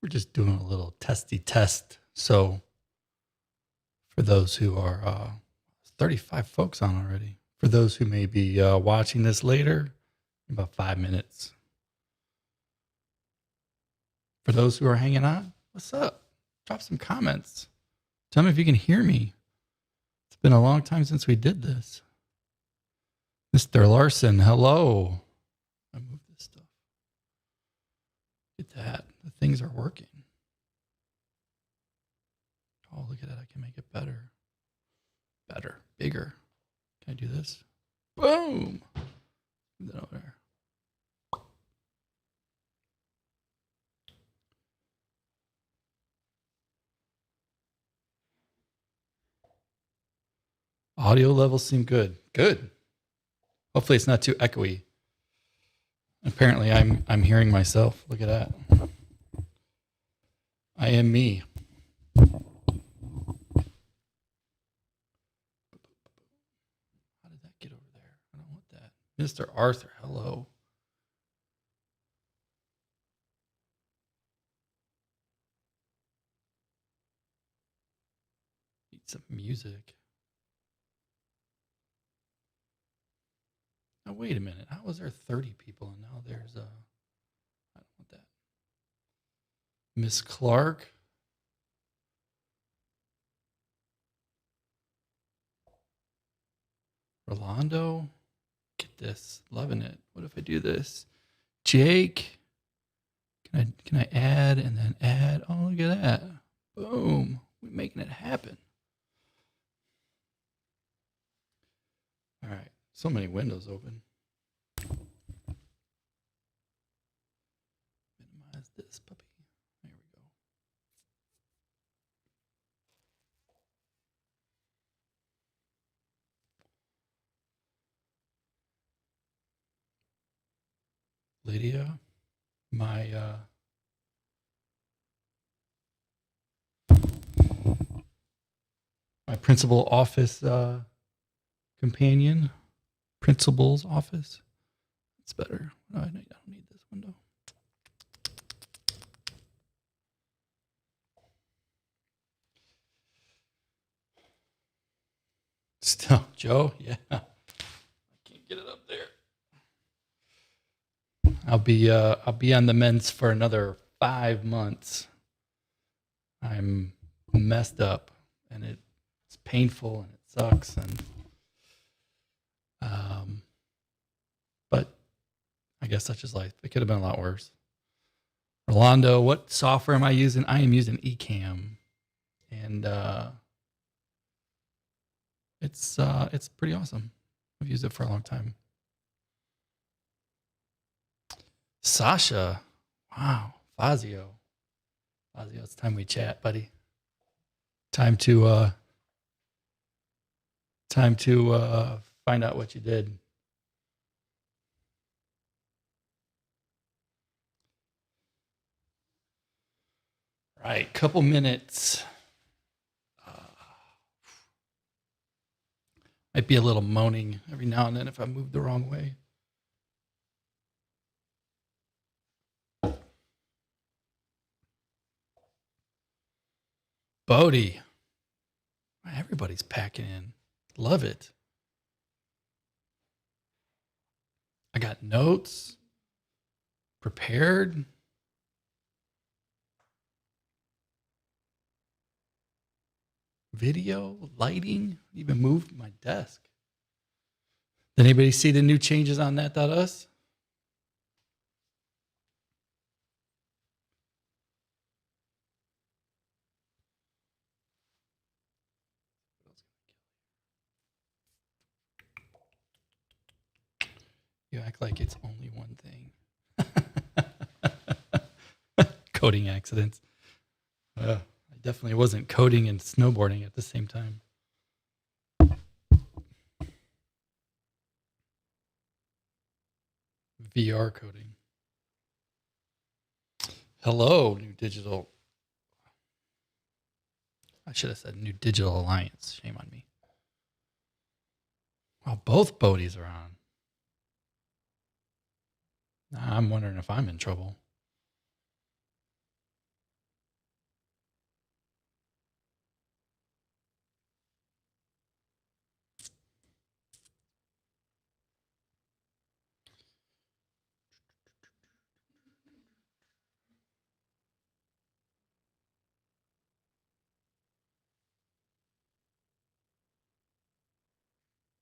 We're just doing a little testy test. So for those who are 35 folks on already. For those who may be watching this later, about 5 minutes. For those who are hanging on, what's up? Drop some comments. Tell me if you can hear me. It's been a long time since we did this. Mr. Larson, hello. I moved this stuff. Look at that. The things are working. Oh, look at that. I can make it better. Better. Bigger. Can I do this? Boom. Move that over there. Audio levels seem good. Good. Hopefully it's not too echoey. Apparently I'm hearing myself. Look at that. I am me. How did that get over there? I don't want that. Mr. Arthur, hello. Need some music. Now wait a minute. How was there 30 people and now there's I don't want that. Miss Clark. Rolando. Get this. Loving it. What if I do this? Jake. Can I add and then add? Oh, look at that. Boom. We're making it happen. All right. So many windows open. Minimize this puppy. There we go. Lydia, my principal office companion, principal's office. It's better. I don't need this window. Still, Joe, yeah. I can't get it up there. I'll be on the mends for another 5 months. I'm messed up and it's painful and it sucks and but I guess such is life. It could have been a lot worse. Rolando, what software am I using? I am using Ecamm, and it's pretty awesome. I've used it for a long time. Sasha, wow, Fazio, it's time we chat, buddy. Time to find out what you did. Right, couple minutes. Might be a little moaning every now and then if I move the wrong way. Bodie. Everybody's packing in. Love it. I got notes prepared. Video, lighting, even moved my desk. Did anybody see the new changes on that.us? You act like it's only one thing. Coding accidents. I definitely wasn't coding and snowboarding at the same time. VR coding. Hello, New Digital. I should have said New Digital Alliance. Shame on me. Wow, both Bodies are on. I'm wondering if I'm in trouble.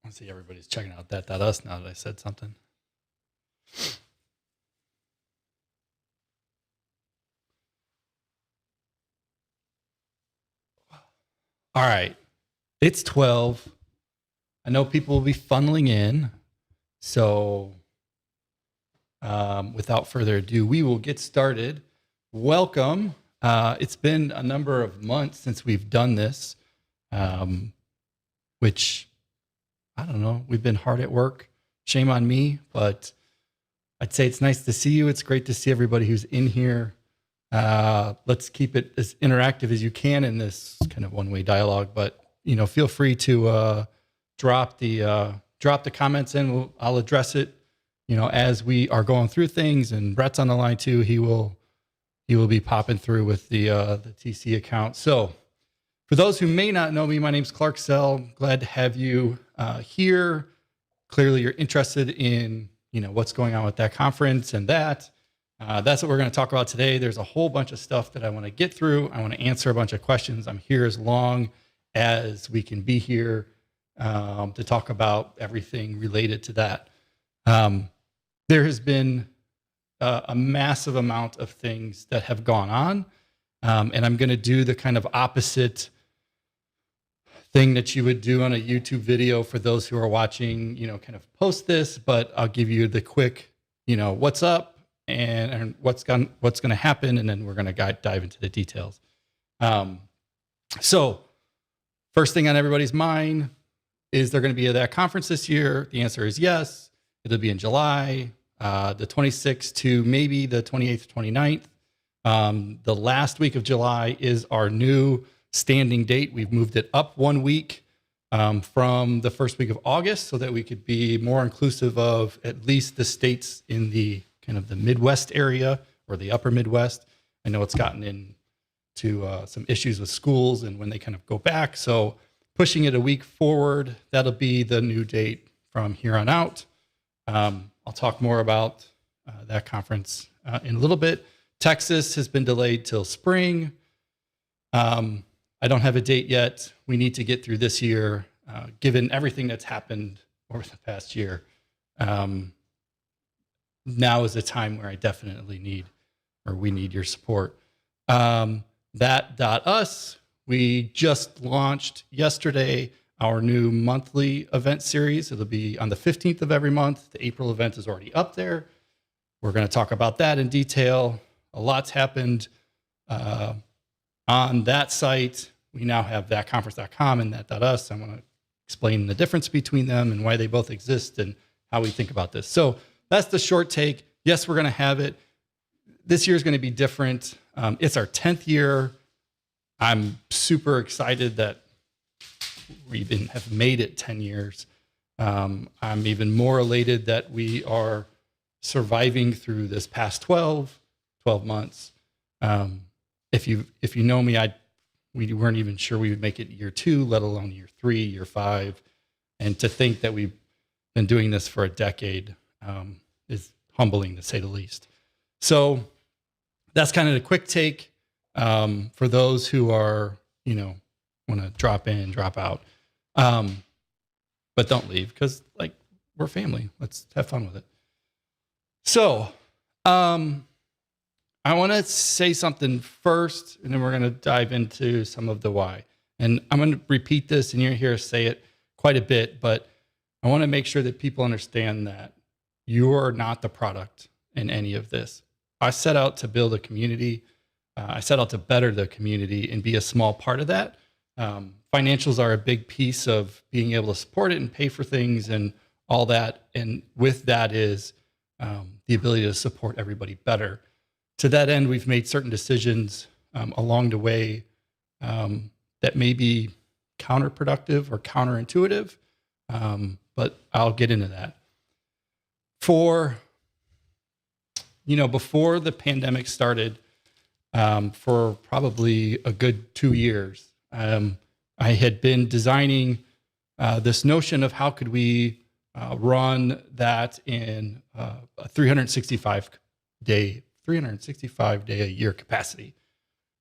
I see everybody's checking out that.us now that I said something. All right. It's 12. I know people will be funneling in. So without further ado, we will get started. Welcome. It's been a number of months since we've done this, which, I don't know, we've been hard at work. Shame on me, but I'd say it's nice to see you. It's great to see everybody who's in here. Let's keep it as interactive as you can in this kind of one-way dialogue, but feel free to drop the comments in. I'll address it, as we are going through things. And Brett's on the line too. He will be popping through with the TC account. So, for those who may not know me, my name's Clark Sell. Glad to have you here. Clearly, you're interested in what's going on with that conference and that. That's what we're going to talk about today. There's a whole bunch of stuff that I want to get through. I want to answer a bunch of questions. I'm here as long as we can be here to talk about everything related to that. There has been a massive amount of things that have gone on, and I'm going to do the kind of opposite thing that you would do on a YouTube video for those who are watching, kind of post this, but I'll give you the quick, what's up and what's going to happen, and then we're going to dive into the details. So first thing on everybody's mind, is there going to be that conference this year? The answer is yes. It'll be in July, the 26th to maybe the 28th, 29th. The last week of July is our new standing date. We've moved it up 1 week from the first week of August so that we could be more inclusive of at least the states in the kind of the Midwest area or the upper Midwest. I know it's gotten into some issues with schools and when they kind of go back. So pushing it a week forward, that'll be the new date from here on out. I'll talk more about that conference in a little bit. Texas has been delayed till spring. I don't have a date yet. We need to get through this year, given everything that's happened over the past year. Now is the time where I definitely we need your support. That.us, we just launched yesterday our new monthly event series. It'll be on the 15th of every month. The April event is already up there. We're going to talk about that in detail. A lot's happened on that site. We now have thatconference.com and that.us. I want to explain the difference between them and why they both exist and how we think about this. So that's the short take. Yes, we're going to have it. This year is going to be different. It's our 10th year. I'm super excited that we even have made it 10 years. I'm even more elated that we are surviving through this past 12 months. If you know me, we weren't even sure we would make it year 2, let alone year 3, year 5. And to think that we've been doing this for a decade is humbling, to say the least. So that's kind of the quick take for those who are, want to drop in, drop out. But don't leave because, we're family. Let's have fun with it. So I want to say something first, and then we're going to dive into some of the why. And I'm going to repeat this, and you're here to say it quite a bit, but I want to make sure that people understand that you are not the product in any of this. I set out to build a community. I set out to better the community and be a small part of that. Financials are a big piece of being able to support it and pay for things and all that. And with that is the ability to support everybody better. To that end, we've made certain decisions along the way that may be counterproductive or counterintuitive, but I'll get into that. Before the pandemic started, for probably a good 2 years, I had been designing this notion of how could we run that in a 365 day a year capacity.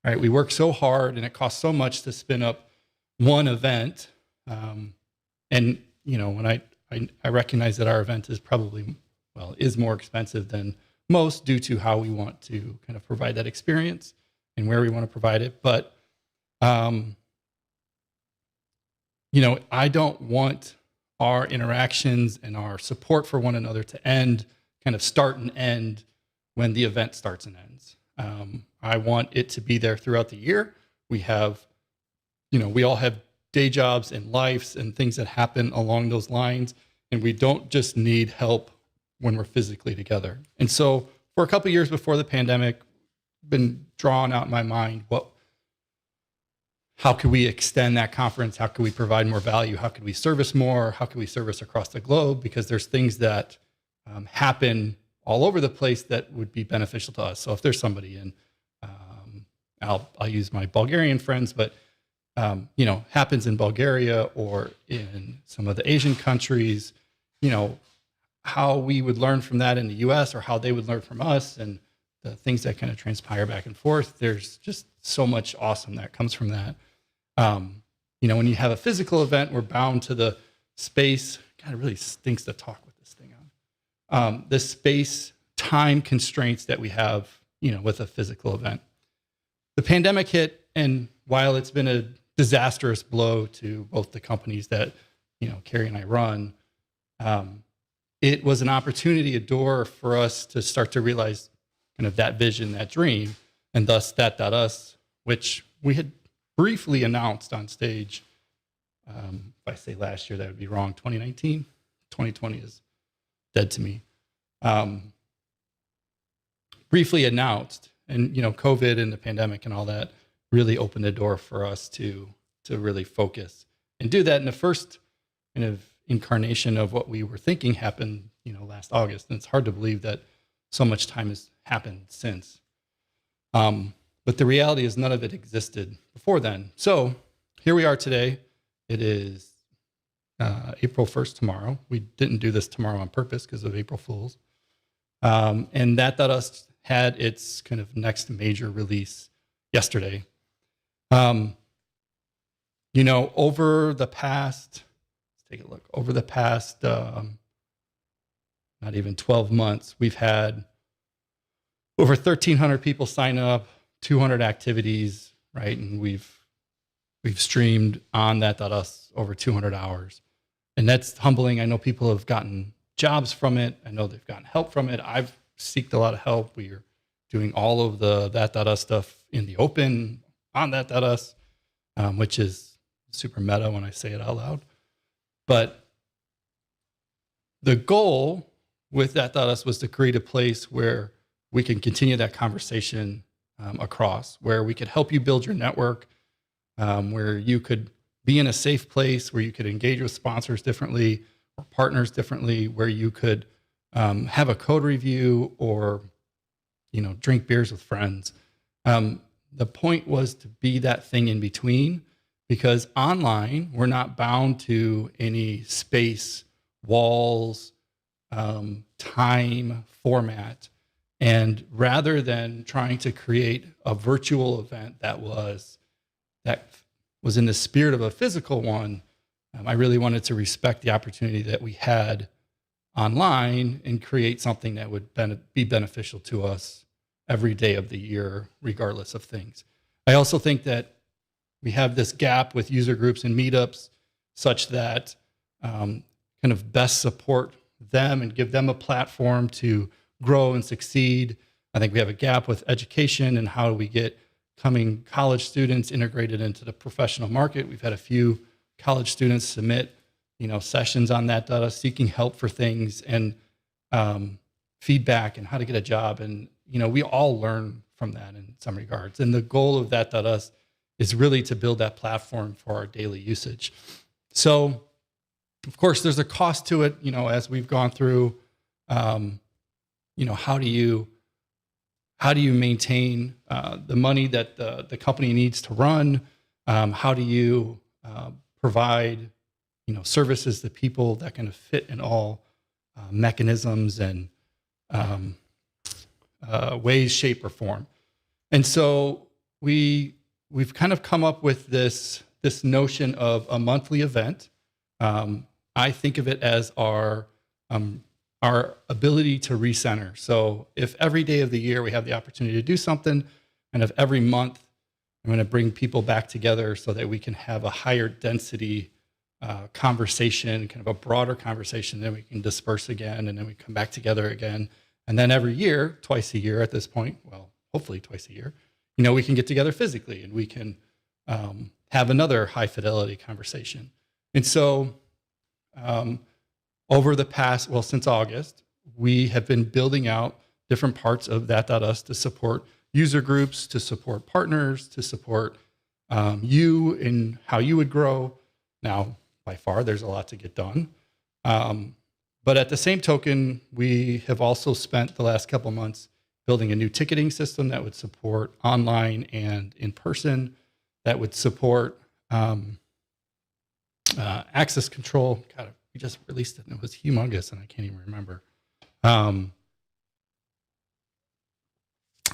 All right, we work so hard and it costs so much to spin up one event. And when I recognize that our event is probably, is more expensive than most due to how we want to kind of provide that experience and where we want to provide it. But, I don't want our interactions and our support for one another to kind of start and end when the event starts and ends. I want it to be there throughout the year. We all have day jobs and lives and things that happen along those lines, and we don't just need help when we're physically together. And so for a couple of years before the pandemic, been drawn out in my mind, how could we extend that conference? How could we provide more value? How could we service more? How could we service across the globe? Because there's things that happen all over the place that would be beneficial to us. So if there's somebody in, I'll use my Bulgarian friends, but happens in Bulgaria or in some of the Asian countries, how we would learn from that in the US or how they would learn from us and the things that kind of transpire back and forth. There's just so much awesome that comes from that. When you have a physical event, we're bound to the space. God, it really stinks to talk with this thing on. The space time constraints that we have, with a physical event. The pandemic hit, and while it's been a disastrous blow to both the companies that, Carrie and I run, it was an opportunity, a door for us to start to realize kind of that vision, that dream, and thus that.us, which we had briefly announced on stage. If I say last year, that would be wrong. 2019, 2020 is dead to me. Briefly announced, and COVID and the pandemic and all that really opened the door for us to really focus and do that. And the first kind of incarnation of what we were thinking happened, last August. And it's hard to believe that so much time has happened since. But the reality is none of it existed before then. So here we are today. It is April 1st tomorrow. We didn't do this tomorrow on purpose because of April Fools. And that.us had its kind of next major release yesterday. Over the past, let's take a look, over the past, not even 12 months, we've had over 1,300 people sign up, 200 activities, right? And we've streamed on that.us over 200 hours. And that's humbling. I know people have gotten jobs from it. I know they've gotten help from it. I've sought a lot of help. We are doing all of the that.us stuff in the open on that.us, which is super meta when I say it out loud. But the goal with that.us was to create a place where we can continue that conversation across, where we could help you build your network, where you could be in a safe place, where you could engage with sponsors differently or partners differently, where you could have a code review or drink beers with friends. The point was to be that thing in between, because online we're not bound to any space, walls, time, format. And rather than trying to create a virtual event that was in the spirit of a physical one, I really wanted to respect the opportunity that we had online and create something that would be beneficial to us every day of the year, regardless of things. I also think that we have this gap with user groups and meetups such that kind of best support them and give them a platform to grow and succeed. I think we have a gap with education and how do we get coming college students integrated into the professional market. We've had a few college students submit, sessions on that.us seeking help for things and feedback and how to get a job. And, we all learn from that in some regards. And the goal of that.us is really to build that platform for our daily usage. So, of course, there's a cost to it, as we've gone through, how do you maintain the money that the company needs to run? How do you provide, services to people that kind of fit in all mechanisms and ways, shape, or form? And so we've kind of come up with this notion of a monthly event. I think of it as our ability to recenter. So if every day of the year we have the opportunity to do something, and if every month I'm going to bring people back together so that we can have a higher density conversation, kind of a broader conversation, then we can disperse again, and then we come back together again. And then every year, twice a year at this point, well, hopefully twice a year, we can get together physically and we can have another high fidelity conversation. And so over the past, since August, we have been building out different parts of that.us to support user groups, to support partners, to support you in how you would grow. Now, by far, there's a lot to get done. But at the same token, we have also spent the last couple months building a new ticketing system that would support online and in person, that would support access control. God, we just released it and it was humongous and I can't even remember.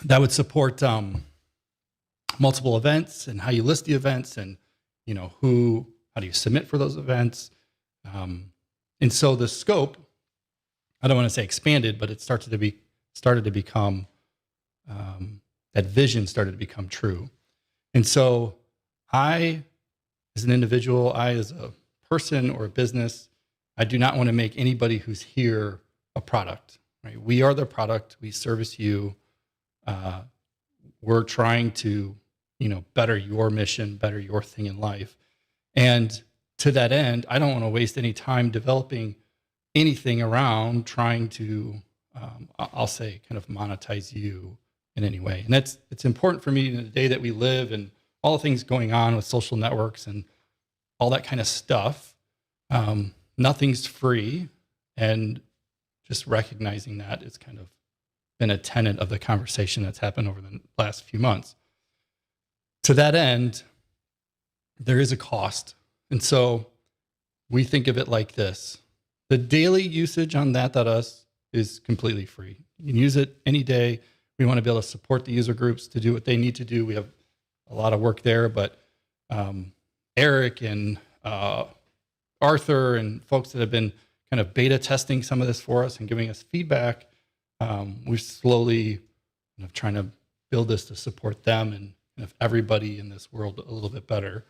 That would support multiple events and how you list the events and, how do you submit for those events? And so the scope, I don't want to say expanded, but it started to become, that vision started to become true. And so I, as an individual, I as a person or a business, I do not want to make anybody who's here a product, right? We are the product. We service you. We're trying to, better your mission, better your thing in life. And to that end, I don't want to waste any time developing anything around trying to, I'll say, kind of monetize you in any way. And it's important for me in the day that we live and all the things going on with social networks and all that kind of stuff. Nothing's free, and just recognizing that it's kind of been a tenet of the conversation that's happened over the last few months. To that end, there is a cost. And so we think of it like this. The daily usage on that.us is completely free. You can use it any day. We want to be able to support the user groups to do what they need to do. We have a lot of work there, but Eric and Arthur and folks that have been kind of beta testing some of this for us and giving us feedback, we're slowly kind of trying to build this to support them and kind of everybody in this world a little bit better.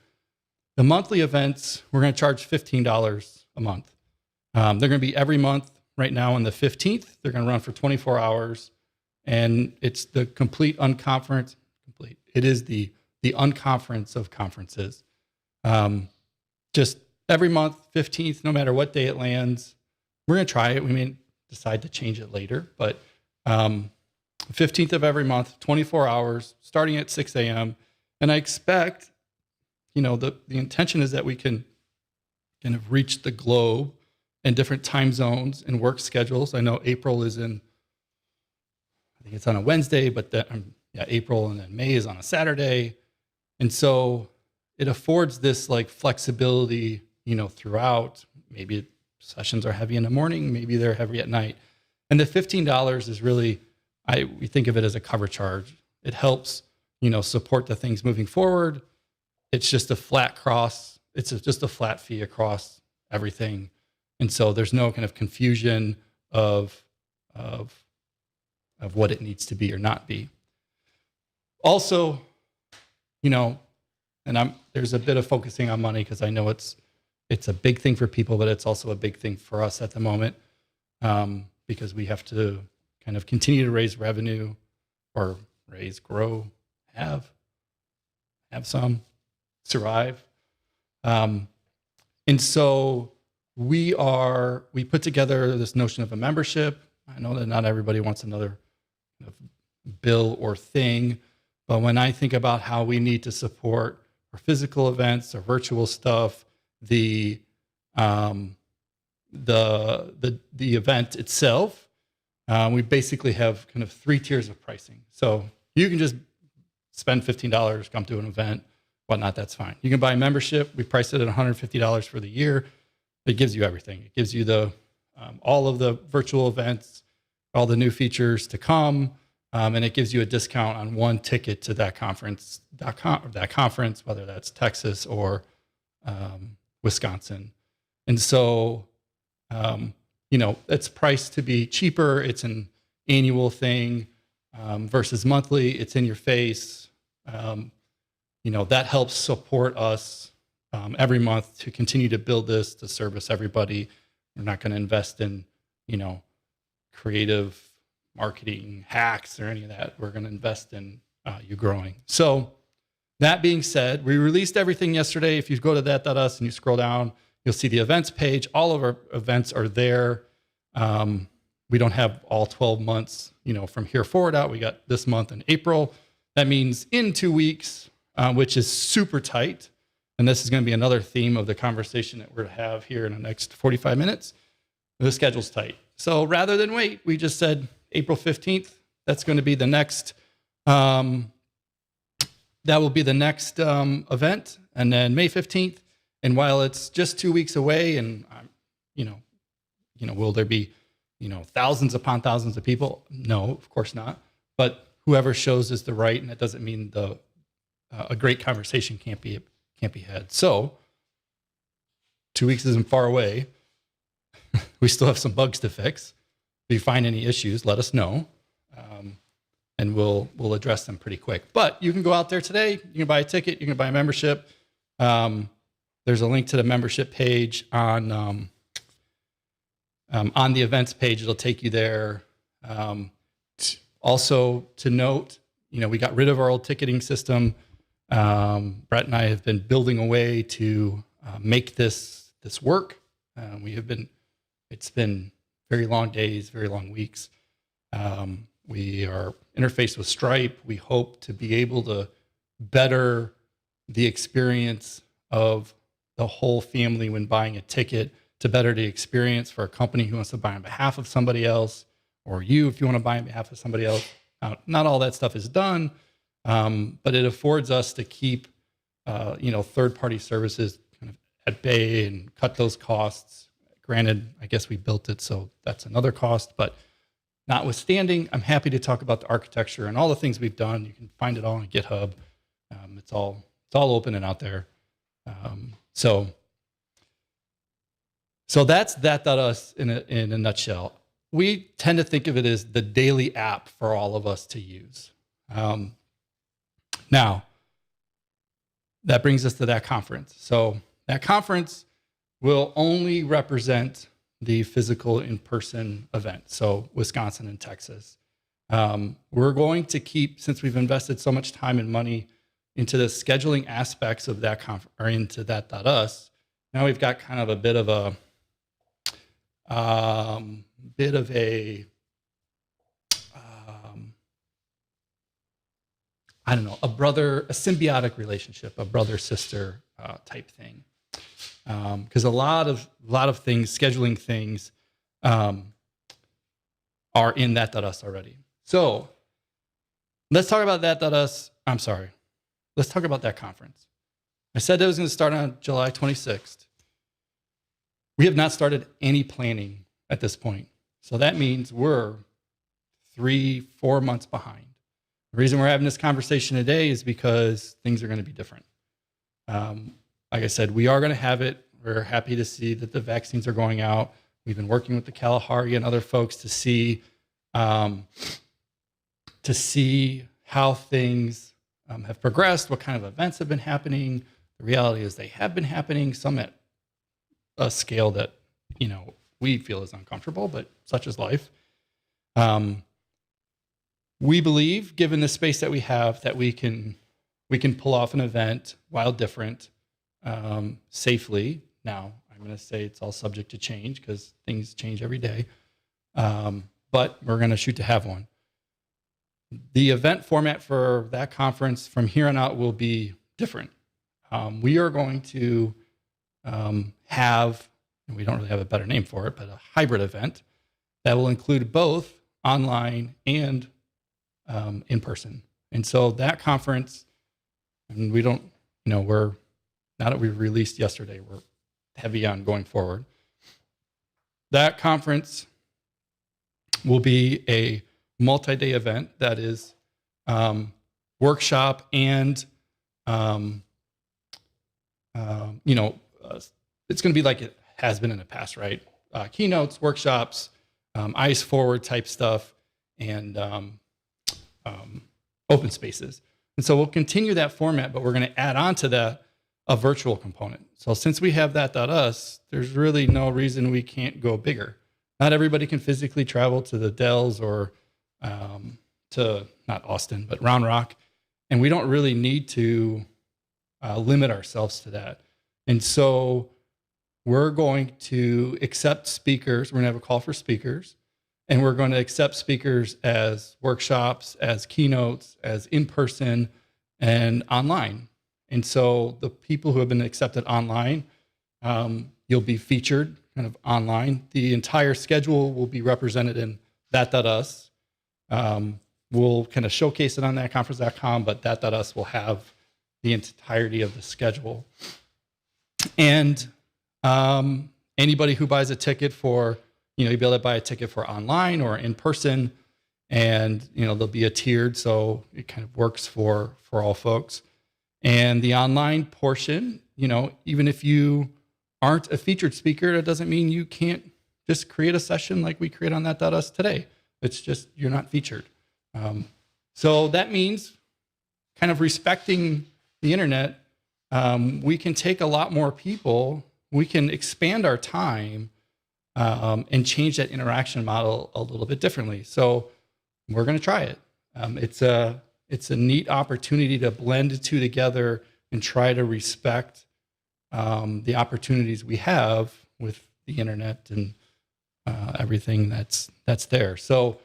The monthly events, we're going to charge $15 a month. They're going to be every month right now on the 15th. They're going to run for 24 hours. And it's the complete unconference. It is the unconference of conferences. Just every month, 15th, no matter what day it lands. We're going to try it. We may decide to change it later. But 15th of every month, 24 hours, starting at 6 a.m. And I expect, the intention is that we can kind of reach the globe in different time zones and work schedules. I know April is I think it's on a Wednesday, but April, and then May is on a Saturday. And so it affords this like flexibility, throughout. Maybe sessions are heavy in the morning, maybe they're heavy at night. And the $15 is really, we think of it as a cover charge. It helps, support the things moving forward. It's just a flat cross. It's just a flat fee across everything. And so there's no kind of confusion of what it needs to be or not be. Also, and there's a bit of focusing on money because I know it's a big thing for people, but it's also a big thing for us at the moment because we have to kind of continue to raise revenue or grow, have some, survive. And so we put together this notion of a membership. I know that not everybody wants another kind of bill or thing, but when I think about how we need to support our physical events, our virtual stuff, the event itself, we basically have kind of 3 tiers of pricing. So you can just spend $15, come to an event, whatnot, that's fine. You can buy a membership. We priced it at $150 for the year. It gives you everything. It gives you all of the virtual events, all the new features to come, and it gives you a discount on one ticket to that conference, whether that's Texas or Wisconsin. And so It's priced to be cheaper. It's an annual thing versus monthly. It's in your face. That helps support us every month to continue to build this, to service everybody. We're not going to invest in, creative marketing hacks or any of that. We're going to invest in you growing. So that being said, we released everything yesterday. If you go to that.us and you scroll down, you'll see the events page. All of our events are there. We don't have all 12 months, from here forward out. We got this month in April. That means in 2 weeks, which is super tight. And this is going to be another theme of the conversation that we're going to have here in the next 45 minutes. The schedule's tight. So rather than wait, we just said April 15th. That's going to be the next, that will be the next event. And then May 15th. And while it's just 2 weeks away and, will there be, thousands upon thousands of people? No, of course not. But whoever shows is the right, and that doesn't mean a great conversation can't be had. So 2 weeks isn't far away. We still have some bugs to fix. If you find any issues, let us know, and we'll address them pretty quick. But you can go out there today. You can buy a ticket. You can buy a membership. There's a link to the membership page on the events page. It'll take you there. Also to note, we got rid of our old ticketing system. Brett and I have been building a way to make this work. It's been very long days, very long weeks. We are interfaced with Stripe. We hope to be able to better the experience of the whole family when buying a ticket, to better the experience for a company who wants to buy on behalf of somebody else, or you if you want to buy on behalf of somebody else. Not all that stuff is done, but it affords us to keep third-party services kind of at bay and cut those costs. Granted, I guess we built it, so that's another cost. But notwithstanding, I'm happy to talk about the architecture and all the things we've done. You can find it all on GitHub. It's all open and out there. So that's that.us in a nutshell. We tend to think of it as the daily app for all of us to use. Now, that brings us to that conference. So that conference will only represent the physical in-person event, so Wisconsin and Texas. We're going to keep, since we've invested so much time and money into the scheduling aspects of that or into that.us, now we've got kind of a bit of a a symbiotic relationship, a brother-sister type thing. Because a lot of things, scheduling things, are in that.us already. So let's talk about that.us. I'm sorry. Let's talk about that conference. I said it was going to start on July 26th. We have not started any planning at this point. So that means we're 3-4 months behind. The reason we're having this conversation today is because things are going to be different. Like I said, we are going to have it. We're happy to see that the vaccines are going out. We've been working with the Kalahari and other folks to see how things have progressed, what kind of events have been happening. The reality is they have been happening, some at a scale that we feel is uncomfortable, but such is life. We believe, given the space that we have, that we can pull off an event while different, safely. Now, I'm going to say it's all subject to change because things change every day. But we're going to shoot to have one. The event format for that conference from here on out will be different. We are going to have, and we don't really have a better name for it, but a hybrid event that will include both online and in person. And so that conference, and we don't, we're, now that we've released yesterday, we're heavy on going forward. That conference will be a multi-day event that is workshop and, it's going to be like it has been in the past, right? keynotes, workshops, eyes forward type stuff, and open spaces. And so we'll continue that format, but we're going to add on to that a virtual component. So since we have that.us, there's really no reason we can't go bigger. Not everybody can physically travel to the Dells or to not Austin, but Round Rock. And we don't really need to limit ourselves to that. And so we're going to accept speakers. We're going to have a call for speakers. And we're going to accept speakers as workshops, as keynotes, as in-person, and online. And so the people who have been accepted online, you'll be featured kind of online. The entire schedule will be represented in that.us. We'll kind of showcase it on thatconference.com, but that.us will have the entirety of the schedule. And anybody who buys a ticket for, you'll be able to buy a ticket for online or in person, and there'll be a tiered, so it kind of works for all folks. And the online portion, even if you aren't a featured speaker, that doesn't mean you can't just create a session like we create on that.us today. It's just you're not featured. So that means kind of respecting the internet. We can take a lot more people. We can expand our time and change that interaction model a little bit differently. So we're going to try it. It's a neat opportunity to blend the two together and try to respect the opportunities we have with the internet and everything that's there. So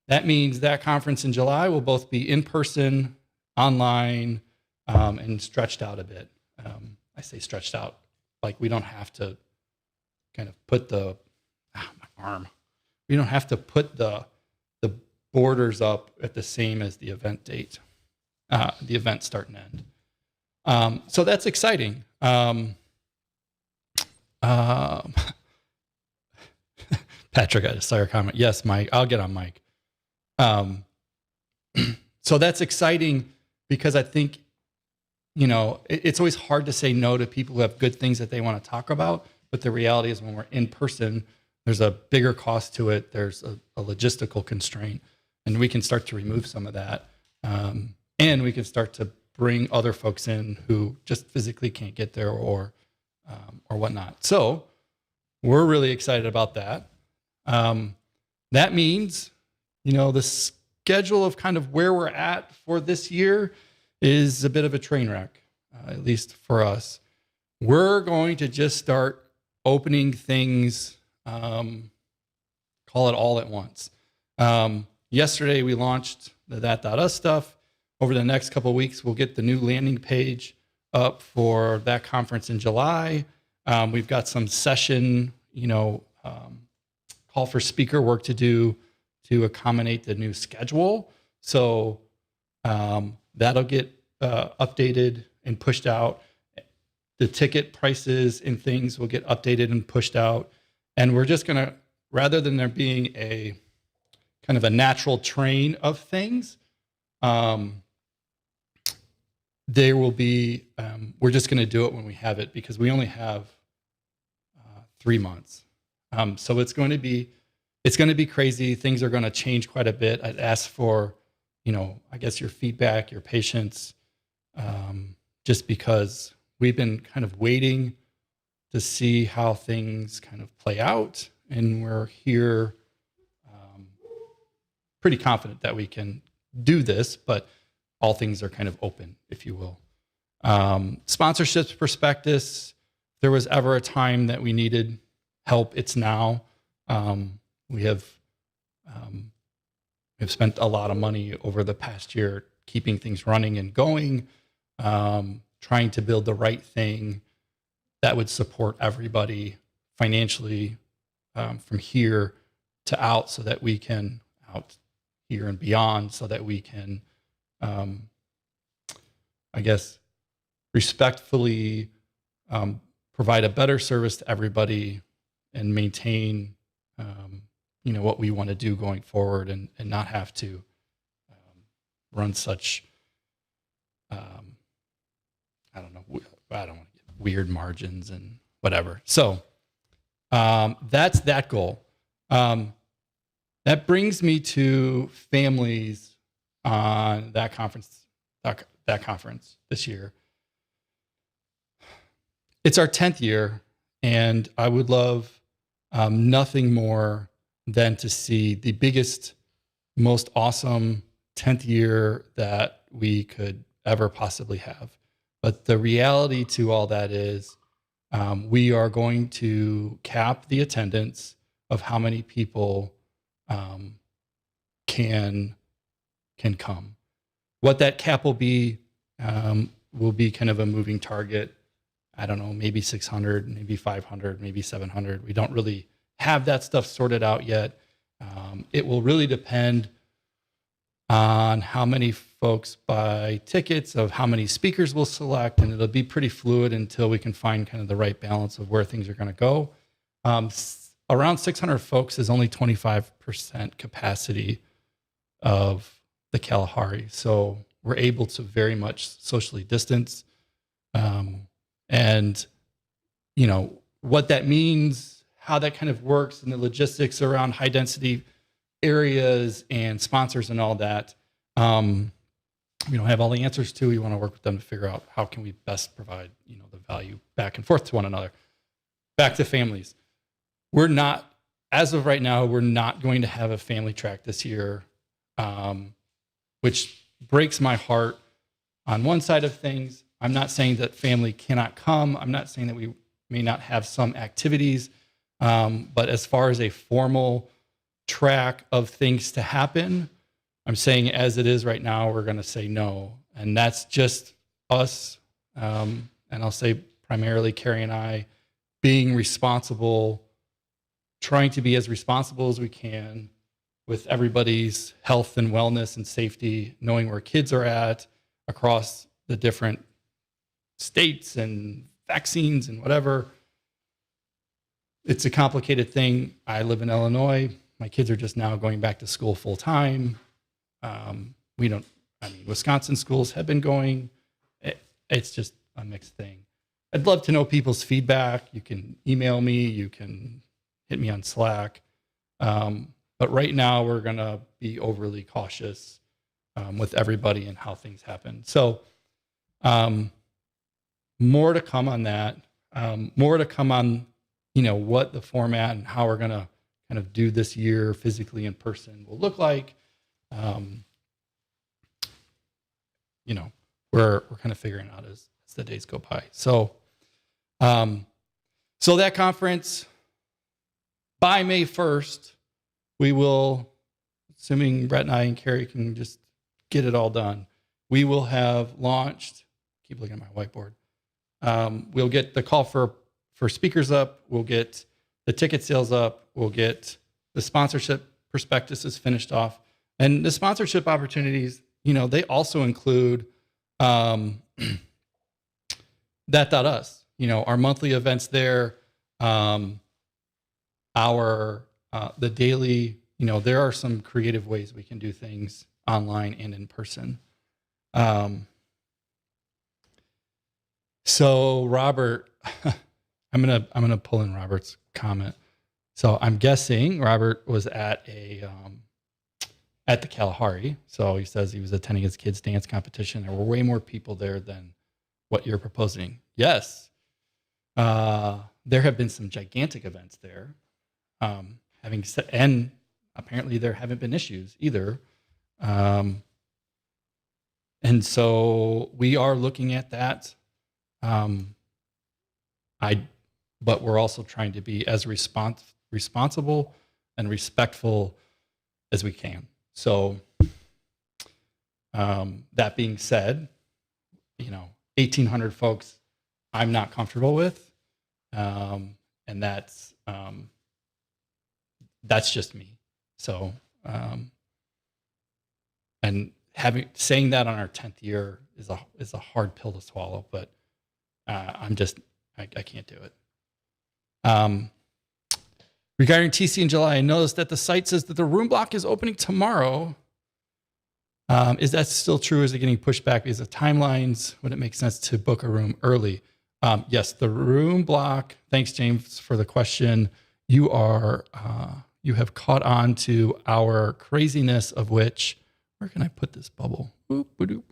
that means that conference in July will both be in person, online, and stretched out a bit. I say stretched out, like we don't have to kind of put my arm. We don't have to put the borders up at the same as the event date, the event start and end. So that's exciting. Patrick, I saw your comment. Yes, Mike, I'll get on Mike. So that's exciting because I think, it's always hard to say no to people who have good things that they want to talk about. But the reality is when we're in person, there's a bigger cost to it. There's a logistical constraint, and we can start to remove some of that. And we can start to bring other folks in who just physically can't get there or whatnot. So we're really excited about that. That means, the schedule of kind of where we're at for this year is a bit of a train wreck, at least for us. We're going to just start opening things, call it all at once. Yesterday, we launched the that.us stuff. Over the next couple of weeks, we'll get the new landing page up for that conference in July. We've got some session, call for speaker work to do to accommodate the new schedule. So that'll get updated and pushed out. The ticket prices and things will get updated and pushed out. And we're just going to, rather than there being a kind of a natural train of things, there will be, we're just going to do it when we have it because we only have 3 months. So it's going to be crazy. Things are going to change quite a bit. I'd ask for, I guess your feedback, your patience, just because we've been kind of waiting to see how things kind of play out. And we're here pretty confident that we can do this, but all things are kind of open, if you will. Sponsorships, prospectus, if there was ever a time that we needed help, it's now. We have spent a lot of money over the past year keeping things running and going, trying to build the right thing that would support everybody financially from here to out so that we can, out here and beyond, so that we can, I guess, respectfully provide a better service to everybody and maintain what we want to do going forward and not have to run such, I don't want to get weird margins and whatever. So That's that goal. That brings me to families on that conference this year. It's our 10th year, and I would love nothing more than to see the biggest, most awesome 10th year that we could ever possibly have. But the reality to all that is we are going to cap the attendance of how many people can come. What that cap will be kind of a moving target. I don't know, maybe 600, maybe 500, maybe 700. We don't really have that stuff sorted out yet. It will really depend on how many folks buy tickets, of how many speakers we'll select, and it'll be pretty fluid until we can find kind of the right balance of where things are going to go. Around 600 folks is only 25% capacity of the Kalahari. So we're able to very much socially distance. And, you know, what that means, how that kind of works, and the logistics around high density areas and sponsors and all that, we don't have all the answers to. We want to work with them to figure out how can we best provide, you know, the value back and forth to one another. Back to families. We're not, as of right now, we're not going to have a family track this year, which breaks my heart on one side of things. I'm not saying that family cannot come. I'm not saying that we may not have some activities. But as far as a formal track of things to happen, I'm saying as it is right now, we're going to say no. And that's just us. And I'll say primarily Carrie and I being responsible, trying to be as responsible as we can with everybody's health and wellness and safety, knowing where kids are at across the different states and vaccines and whatever. It's a complicated thing. I live in Illinois. My kids are just now going back to school full time. Wisconsin schools have been going. It's just a mixed thing. I'd love to know people's feedback. You can email me. You can hit me on Slack. But right now we're going to be overly cautious with everybody and how things happen. So more to come on that. More to come on, you know, what the format and how we're going to kind of do this year physically in person will look like. You know, we're kind of figuring out as the days go by. So that conference, by May 1st, we will, assuming Brett and I and Carrie can just get it all done, we will have launched, keep looking at my whiteboard. We'll get the call for speakers up. We'll get the ticket sales up. We'll get the sponsorship prospectuses finished off. And the sponsorship opportunities, you know, they also include that.us, you know, our monthly events there, the daily, you know, there are some creative ways we can do things online and in person. So Robert, I'm gonna pull in Robert's comment. So I'm guessing Robert was at the Kalahari. So he says he was attending his kids' dance competition. There were way more people there than what you're proposing. Yes. There have been some gigantic events there. And apparently there haven't been issues either. And so we are looking at that. But we're also trying to be as responsible and respectful as we can. So that being said, you know, 1,800 folks I'm not comfortable with. And that's just me. So, and saying that on our 10th year is a hard pill to swallow, but I can't do it. Regarding TC in July, I noticed that the site says that the room block is opening tomorrow. Is that still true? Is it getting pushed back because of timelines? Would it make sense to book a room early? Yes, the room block, thanks James for the question. you are you have caught on to our craziness, of which, where can I put this bubble? Boop-a-doop.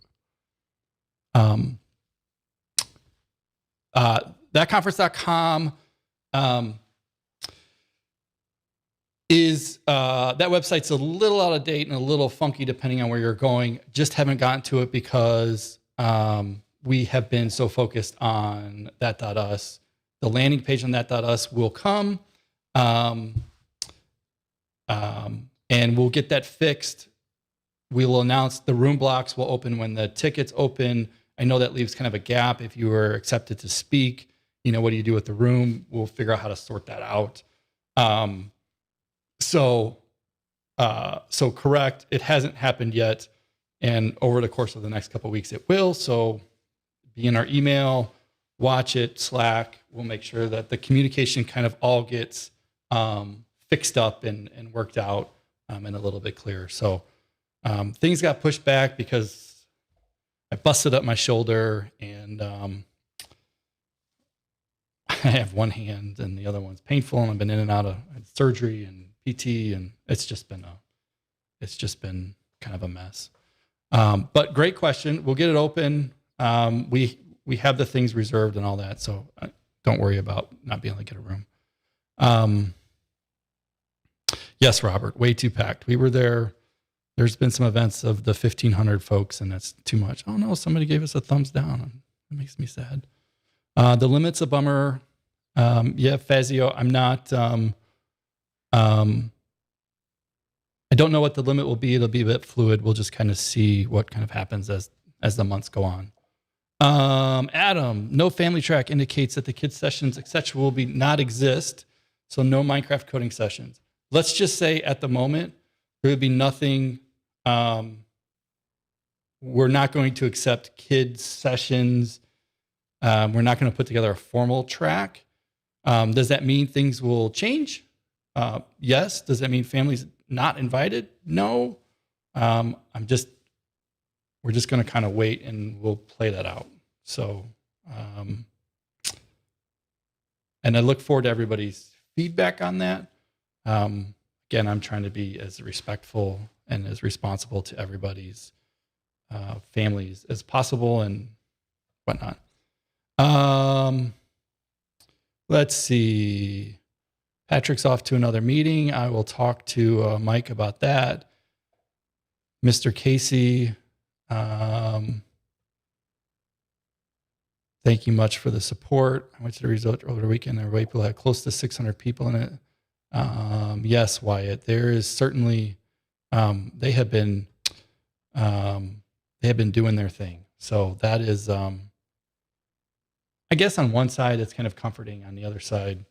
Thatconference.com is that website's a little out of date and a little funky depending on where you're going. Just haven't gotten to it because we have been so focused on that.us. The landing page on that.us will come, and we'll get that fixed. We will announce the room blocks will open when the tickets open. I know that leaves kind of a gap. If you were accepted to speak, what do you do with the room? We'll figure out how to sort that out. So correct. It hasn't happened yet. And over the course of the next couple of weeks, it will. So be in our email, watch it, Slack. We'll make sure that the communication kind of all gets fixed up and worked out and a little bit clearer. So things got pushed back because I busted up my shoulder and I have one hand and the other one's painful, and I've been in and out of surgery and PT, and it's just been kind of a mess. But great question. We'll get it open. We have the things reserved and all that, so don't worry about not being able to get a room. Yes, Robert, way too packed. We were there. There's been some events of the 1,500 folks, and that's too much. Oh no, somebody gave us a thumbs down. It makes me sad. The limit's a bummer. Yeah, Fazio, I'm not. I don't know what the limit will be. It'll be a bit fluid. We'll just kind of see what kind of happens as the months go on. Adam, no family track indicates that the kids sessions, etc., will not exist. So no Minecraft coding sessions. Let's just say at the moment, there would be nothing. We're not going to accept kids sessions. We're not going to put together a formal track. Does that mean things will change? Yes. Does that mean families not invited? No. We're just going to kind of wait and we'll play that out. So, and I look forward to everybody's feedback on that. Again, I'm trying to be as respectful and as responsible to everybody's families as possible and whatnot. Let's see. Patrick's off to another meeting. I will talk to Mike about that. Mr. Casey, thank you much for the support. I went to the resort over the weekend. There were people had close to 600 people in it. Yes, Wyatt, there is certainly, they have been doing their thing. So that is, I guess on one side, it's kind of comforting. On the other side,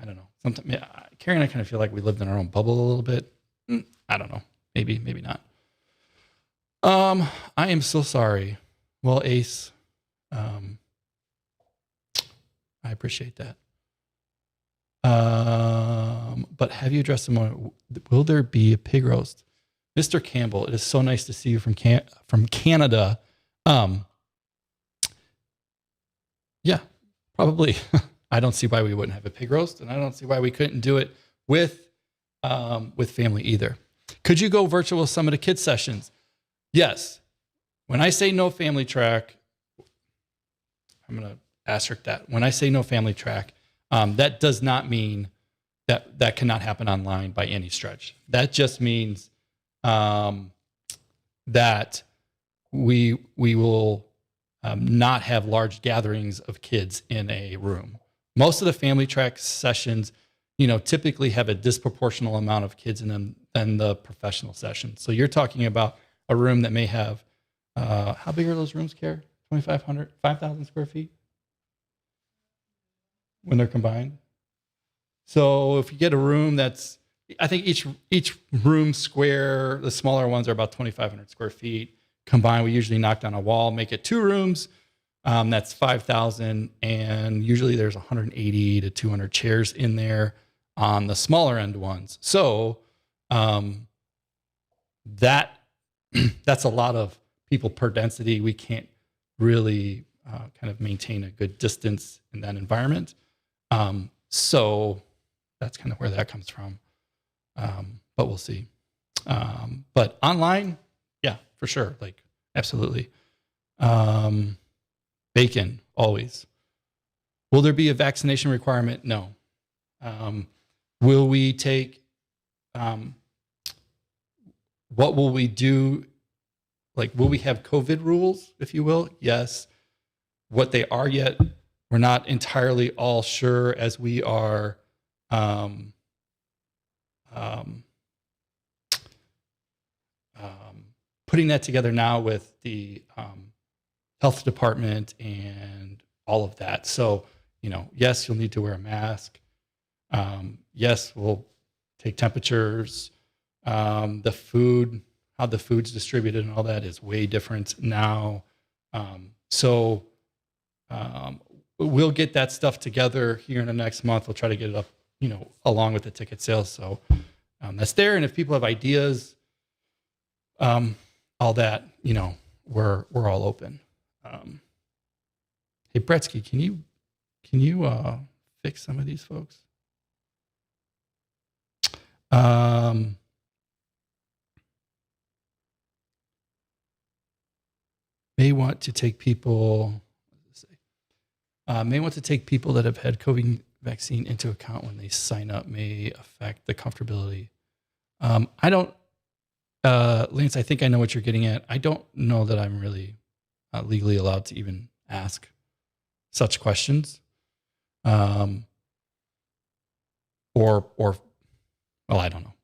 I don't know. Sometimes, yeah, Carrie and I kind of feel like we lived in our own bubble a little bit. I don't know. Maybe not. I am so sorry. Well, Ace, I appreciate that. But have you addressed them? Will there be a pig roast? Mr. Campbell, it is so nice to see you from Canada. Yeah, probably. I don't see why we wouldn't have a pig roast, and I don't see why we couldn't do it with family either. Could you go virtual some of the kids sessions? Yes. When I say no family track, I'm going to asterisk that. When I say no family track, that does not mean that cannot happen online by any stretch. That just means that we will not have large gatherings of kids in a room. Most of the family track sessions, typically have a disproportional amount of kids in them than the professional sessions. So you're talking about a room that may have, how big are those rooms, Care? 2,500, 5,000 square feet? When they're combined. So if you get a room that's, I think each room square, the smaller ones are about 2,500 square feet. Combined, we usually knock down a wall, make it 2 rooms. That's 5,000, and usually there's 180 to 200 chairs in there on the smaller end ones. So that's a lot of people per density. We can't really kind of maintain a good distance in that environment. So that's kind of where that comes from. But we'll see. But online, yeah, for sure. Like, absolutely. Bacon, always. Will there be a vaccination requirement? No. Will we take, what will we do? Like, will we have COVID rules, if you will? Yes. What they are yet, we're not entirely all sure, as we are putting that together now with the health department and all of that. So, yes, you'll need to wear a mask. Yes, we'll take temperatures. The food, how the food's distributed and all that is way different now. So we'll get that stuff together here in the next month. We'll try to get it up, along with the ticket sales. So that's there. And if people have ideas, all that, we're all open. Hey, Bretsky, can you fix some of these folks? May want to take people that have had COVID vaccine into account when they sign up. May affect the comfortability. I don't, Lance, I think I know what you're getting at. I don't know that I'm really legally allowed to even ask such questions. Or well, I don't know.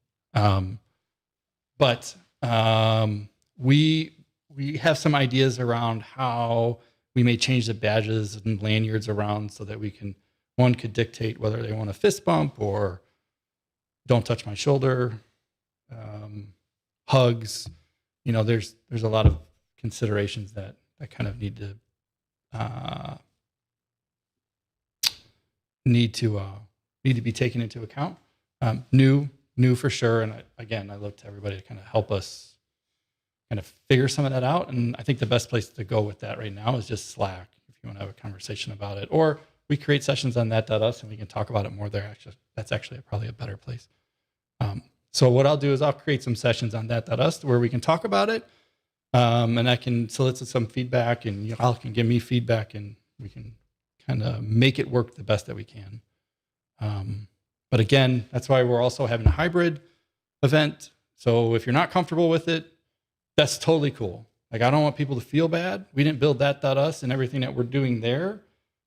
But we have some ideas around how we may change the badges and lanyards around so that one could dictate whether they want a fist bump or don't touch my shoulder, hugs. There's a lot of considerations that kind of need to be taken into account. New for sure. And I look to everybody to kind of help us kind of figure some of that out. And I think the best place to go with that right now is just Slack, if you want to have a conversation about it. Or we create sessions on that.us and we can talk about it more there. That's actually probably a better place. So what I'll do is I'll create some sessions on that.us where we can talk about it. And I can solicit some feedback, and y'all can give me feedback, and we can kind of make it work the best that we can. But again, that's why we're also having a hybrid event. So if you're not comfortable with it, that's totally cool. Like, I don't want people to feel bad. We didn't build that.us and everything that we're doing there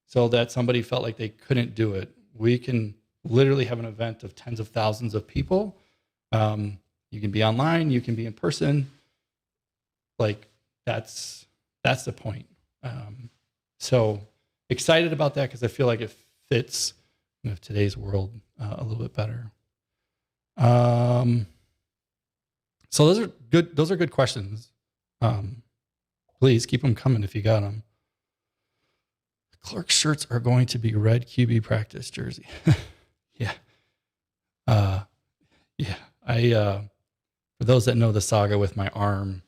so that somebody felt like they couldn't do it. We can literally have an event of tens of thousands of people. You can be online, you can be in person. Like, that's the point. So excited about that because I feel like it fits today's world a little bit better. So those are good questions. Please keep them coming if you got them. Clark shirts are going to be red QB practice jersey. Yeah. Yeah. For those that know the saga with my arm,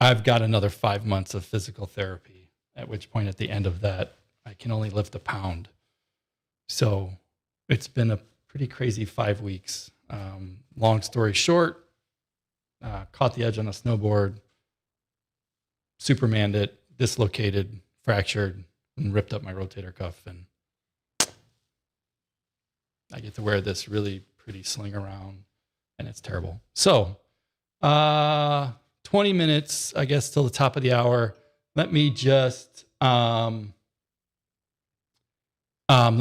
I've got another 5 months of physical therapy, at which point at the end of that, I can only lift a pound. So it's been a pretty crazy 5 weeks. Long story short, caught the edge on a snowboard, Supermaned it, dislocated, fractured, and ripped up my rotator cuff. And I get to wear this really pretty sling around, and it's terrible. So 20 minutes, I guess, till the top of the hour. Let me just kind of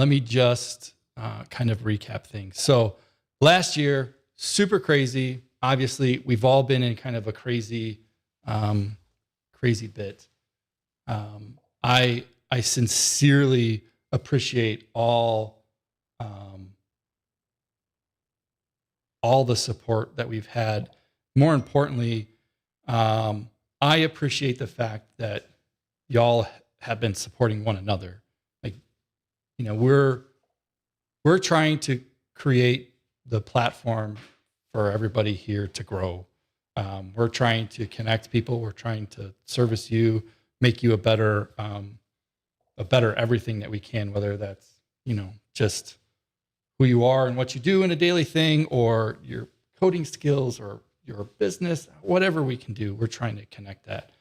recap things. So last year, super crazy. Obviously, we've all been in kind of a crazy bit. I sincerely appreciate all the support that we've had. More importantly, I appreciate the fact that y'all have been supporting one another. Like, we're trying to create the platform for everybody here to grow. We're trying to connect people. We're trying to service you, make you a better better everything that we can, whether that's, just who you are and what you do in a daily thing, or your coding skills, or your business, whatever we can do. We're trying to connect that.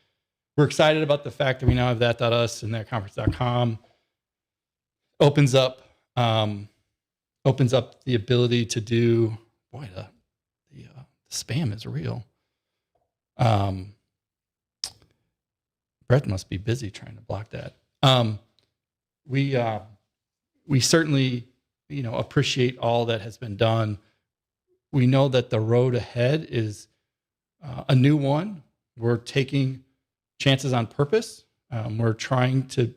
We're excited about the fact that we now have that.us and thatconference.com. Opens up the ability to do, boy, the spam is real. Brett must be busy trying to block that. We certainly, appreciate all that has been done. We know that the road ahead is a new one. We're taking chances on purpose. We're trying to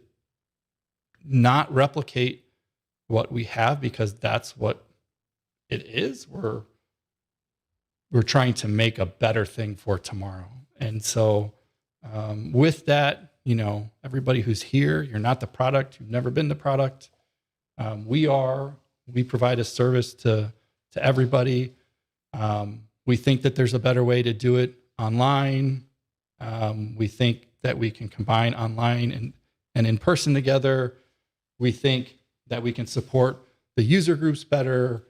not replicate what we have, because that's what it is. We're trying to make a better thing for tomorrow. And so with that, everybody who's here, you're not the product. You've never been the product. We provide a service to everybody. We think that there's a better way to do it online. We think that we can combine online and in person together. We think that we can support the user groups better.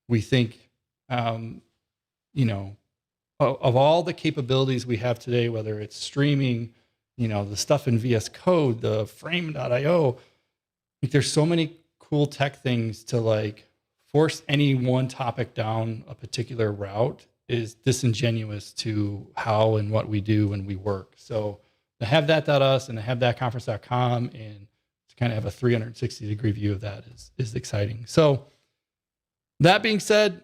We think, of all the capabilities we have today, whether it's streaming, the stuff in VS Code, the frame.io, there's so many cool tech things to force any one topic down a particular route is disingenuous to how and what we do when we work. So to have that.us and to have thatconference.com and to kind of have a 360-degree view of that is exciting. So that being said,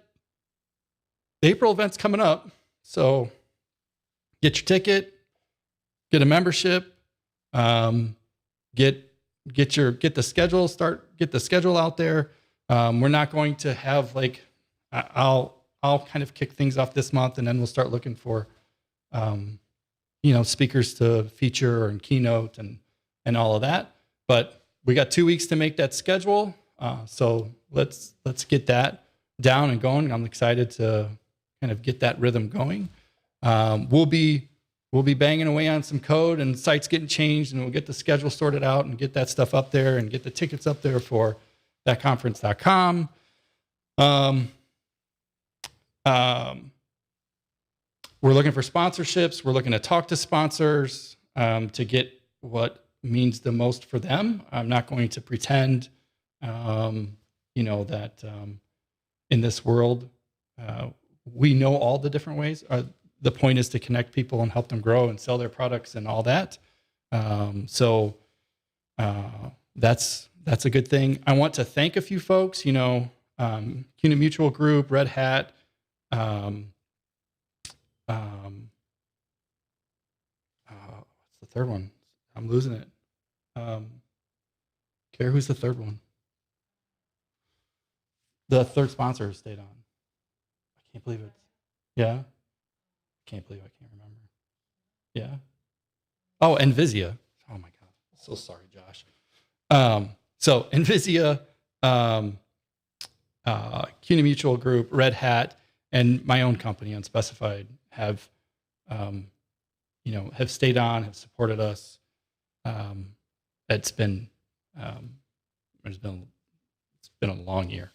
the April event's coming up. So get your ticket, get a membership, get the schedule out there. We're not going to have I'll kind of kick things off this month, and then we'll start looking for speakers to feature and keynote and all of that. But we got 2 weeks to make that schedule. So let's get that down and going. I'm excited to kind of get that rhythm going. We'll be banging away on some code, and sites getting changed, and we'll get the schedule sorted out and get that stuff up there and get the tickets up there for thatconference.com. We're looking for sponsorships. We're looking to talk to sponsors to get what means the most for them. I'm not going to pretend, that in this world, we know all the different ways. The point is to connect people and help them grow and sell their products and all that. So that's a good thing. I want to thank a few folks, CUNA Mutual Group, Red Hat. What's the third one? I'm losing it. Care who's the third one? The third sponsor stayed on. I can't believe it. Yeah. Can't believe I can't remember. Yeah. Oh, Envisia. Oh my God. So sorry, Josh. So Envisia, CUNA Mutual Group, Red Hat, and my own company, Unspecified, have stayed on, have supported us. It's been a long year.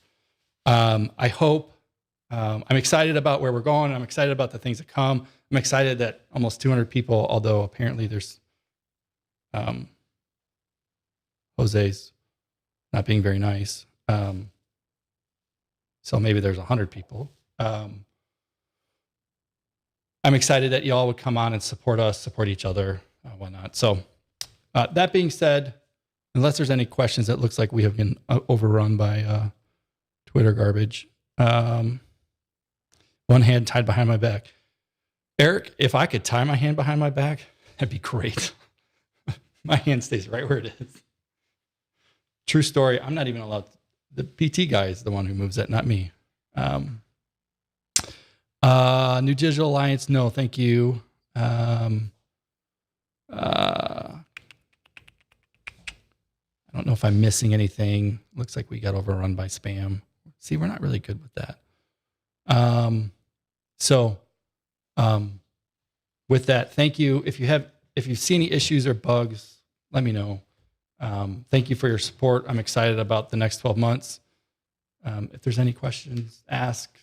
I hope. I'm excited about where we're going. I'm excited about the things that come. I'm excited that almost 200 people, although apparently there's Jose's not being very nice. So maybe there's 100 people. I'm excited that y'all would come on and support us, support each other, whatnot. So that being said, unless there's any questions, it looks like we have been overrun by Twitter garbage. One hand tied behind my back. Eric, if I could tie my hand behind my back, that'd be great. My hand stays right where it is. True story. I'm not even allowed. The PT guy is the one who moves it, not me. New Digital Alliance, no, thank you. I don't know if I'm missing anything. Looks like we got overrun by spam. See, we're not really good with that. With that, thank you. If you see any issues or bugs, let me know. Thank you for your support. I'm excited about the next 12 months. If there's any questions, ask.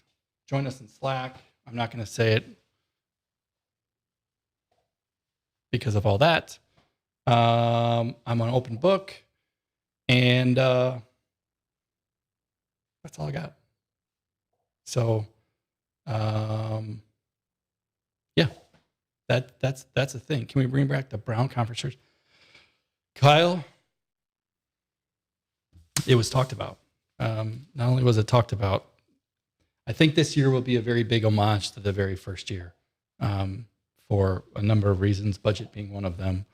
Join us in Slack. I'm not going to say it because of all that. I'm an open book, and that's all I got. So, yeah, that's a thing. Can we bring back the Brown Conference Church? Kyle, it was talked about. Not only was it talked about, I think this year will be a very big homage to the very first year, for a number of reasons, budget being one of them.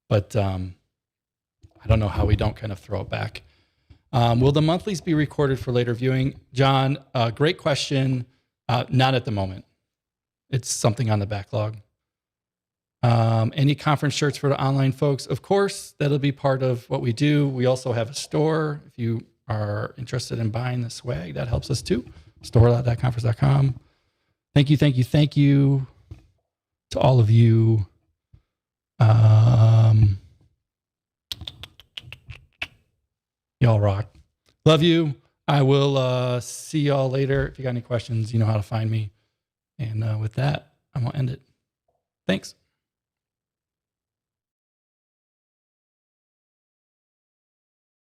But I don't know how we don't kind of throw it back. Will the monthlies be recorded for later viewing? John, great question. Not at the moment. It's something on the backlog. Any conference shirts for the online folks? Of course, that'll be part of what we do. We also have a store. If you are interested in buying the swag, that helps us too. Store.thatconference.com. Thank you to all of you. Y'all rock. Love you. I will see y'all later. If you got any questions, you know how to find me. And with that, I'm going to end it. Thanks.